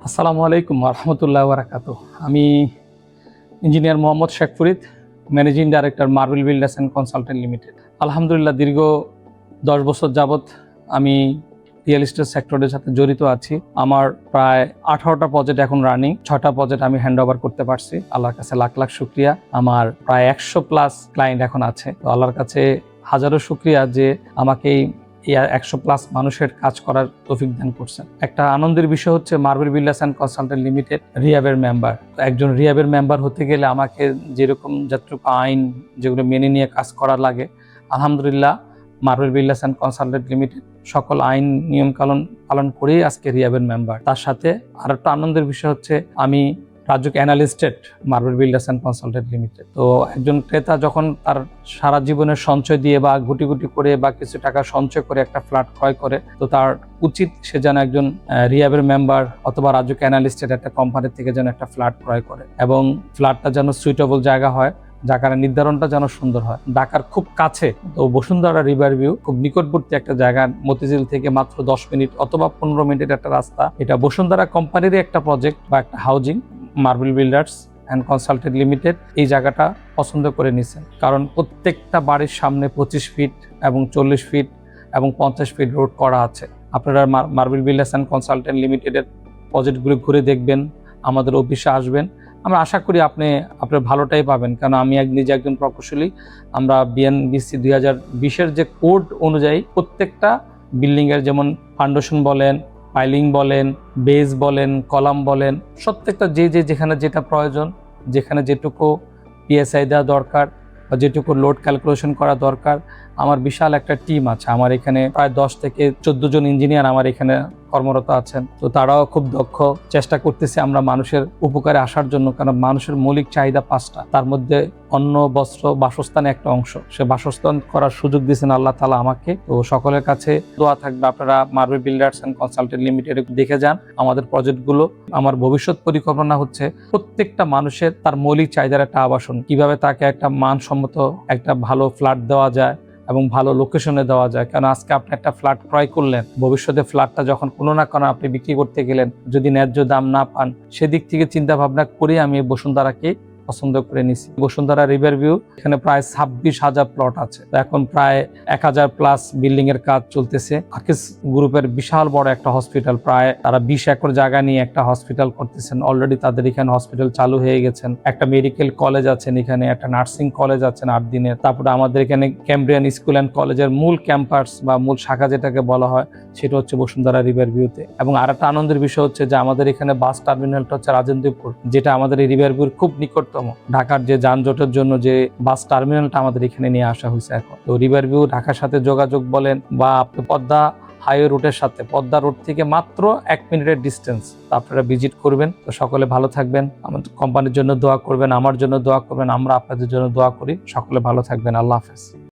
আসসালামু আলাইকুম রহমতুল্লাহ বারাকাতুহু। আমি engineer Mohammad Sheikh Farid, managing director marble builders and consultant limited. আলহামদুলিল্লাহ দীর্ঘ 10 বছর যাবৎ আমি রিয়েল এস্টেট সেক্টরের সাথে জড়িত আছি। আমার প্রায় 18টা প্রজেক্ট এখন রানিং, 6টা প্রজেক্ট আমি হ্যান্ড ওভার করতে পারছি। আল্লাহর কাছে লাখ লাখ শুক্রিয়া। আমার প্রায় 100+ ক্লায়েন্ট এখন আছে। তো আল্লাহর কাছে হাজারো শুক্রিয়া যে আমাকে এই 100+ মানুষের কাজ করার তৌফিক দান করছেন। একটা আনন্দের বিষয় হচ্ছে marble builders and consultant limited রিহ্যাবের মেম্বার। একজন রিহ্যাবের মেম্বার হতে গেলে আমাকে যেরকম যতটুকু আইন যেগুলো মেনে নিয়ে কাজ করা লাগে, আলহামদুলিল্লাহ marble builders and consultant limited সকল আইন নিয়ম কানুন পালন করেই আজকে রিহ্যাবের মেম্বার। তার সাথে আর একটা আনন্দের বিষয় হচ্ছে আমি Rajuk enlisted marble builders and consultant limited. তো একজন ক্রেতা যখন তার সারা জীবনের সঞ্চয় দিয়ে বা গুটি গুটি করে বা কিছু টাকা সঞ্চয় করে একটা ফ্ল্যাট ক্রয় করে, তো তার উচিত সে যেন একজন রিহ্যাবের মেম্বার অথবা রাজুক অ্যানালিস্টেড একটা কোম্পানি থেকে যেন একটা ফ্ল্যাট ক্রয় করে এবং ফ্ল্যাটটা যেন সুইটেবল জায়গা হয়, জায়গার নির্ধারণটা যেন সুন্দর হয়। ঢাকার খুব কাছে, তো বসুন্ধরা রিভার ভিউ খুব নিকটবর্তী একটা জায়গা, মতিঝিল থেকে মাত্র 10 মিনিট অথবা 15 মিনিটের একটা রাস্তা। এটা বসুন্ধরা কোম্পানিরই একটা প্রজেক্ট বা একটা housing. Marble builders and consultant limited এই জায়গাটা পছন্দ করে নিছেন, কারণ প্রত্যেকটা বাড়ির সামনে 25 ফিট এবং 40 ফিট এবং 50 ফিট রোড করা আছে। আপনারা মার্বেল বিল্ডার্স অ্যান্ড কনসালটেন্ট লিমিটেডের প্রজেক্টগুলো ঘুরে দেখবেন, আমাদের অফিসে আসবেন। আমরা আশা করি আপনার ভালোটাই পাবেন, কারণ আমি নিজে একজন প্রকৌশলী। আমরা বিএনবিসি 2020-এর যে কোড অনুযায়ী প্রত্যেকটা বিল্ডিংয়ের, যেমন ফাউন্ডেশন বলেন, পাইলিং বলেন, বেস বলেন, কলাম বলেন, প্রত্যেকটা যেখানে যেটা প্রয়োজন, যেখানে যেটুকু পিএসআই দেওয়া দরকার বা যেটুকু লোড ক্যালকুলেশন করা দরকার, আমার বিশাল একটা টিম আছে। আমার এখানে প্রায় 10 থেকে 14 জন ইঞ্জিনিয়ার আমার এখানে কর্মরত আছেন। তো তারাও খুব দক্ষ। চেষ্টা করতেছি আমরা মানুষের উপকারে আসার জন্য, কারণ মানুষের মৌলিক চাহিদা 5টা, তার মধ্যে অন্ন, বস্ত্র, বাসস্থান একটা অংশ। সে বাসস্থান করার সুযোগ দিয়েছেন আল্লাহ তাআলা আমাকে। তো সকলের কাছে দোয়া থাকবে, আপনারা marble builders and consultant limited দেখে যান আমাদের প্রজেক্টগুলো। আমার ভবিষ্যৎ পরিকল্পনা হচ্ছে প্রত্যেকটা মানুষের তার মৌলিক চাহিদার একটা আবাসন, কিভাবে তাকে একটা মানসম্মত একটা ভালো ফ্ল্যাট দেওয়া যায় এবং ভালো লোকেশনে দেওয়া যায়। কারণ আজকে আপনি একটা ফ্ল্যাট ক্রয় করলেন, ভবিষ্যতে ফ্ল্যাটটা যখন কোনো না কোনো আপনি বিক্রি করতে গেলেন, যদি ন্যায্য দাম না পান, সেদিক থেকে চিন্তা ভাবনা করে আমি বসুন্ধরাকে পছন্দ করে নিছি। বসুন্ধরা রিভার ভিউ, এখানে প্রায় 26,000 প্লট আছে। এখন প্রায় 1000+ বিল্ডিং এর কাজ চলতেছে। আকিস গ্রুপের বিশাল বড় একটা হসপিটাল, প্রায় তারা 20 একর জায়গা নিয়ে একটা হসপিটাল করতেছেন। অলরেডি তাদের এখানে হসপিটাল চালু হয়ে গেছেন। একটা মেডিকেল কলেজ আছেন এখানে, একটা নার্সিং কলেজ আছেন 8 দিনের। তারপরে আমাদের এখানে ক্যামব্রিয়ান স্কুল অ্যান্ড কলেজের মূল ক্যাম্পাস বা মূল শাখা যেটাকে বলা হয়, সেটা হচ্ছে বসুন্ধরা রিভার ভিউতে। এবং আর একটা আনন্দের বিষয় হচ্ছে যে আমাদের এখানে বাস টার্মিনালটা হচ্ছে রাজেন্দ্রপুর, যেটা আমাদের এই রিভার ভিউর খুব নিকট। ঢাকার যে যানজটের জন্য যে বাস টার্মিনালটা আমাদের এখানে নিয়ে আসা হয়েছে এখন। তো রিভার ভিউ ঢাকার সাথে যোগাযোগ বলেন বা আপনি পদ্মা হাইওয়ে রুটের সাথে, পদ্মা রোড থেকে মাত্র 1 মিনিটের ডিস্টেন্স। তো আপনারা ভিজিট করবেন। তো সকলে ভালো থাকবেন, আমাদের কোম্পানির জন্য দোয়া করবেন, আমার জন্য দোয়া করবেন, আমরা আপনাদের জন্য দোয়া করি। সকলে ভালো থাকবেন। আল্লাহ হাফেজ।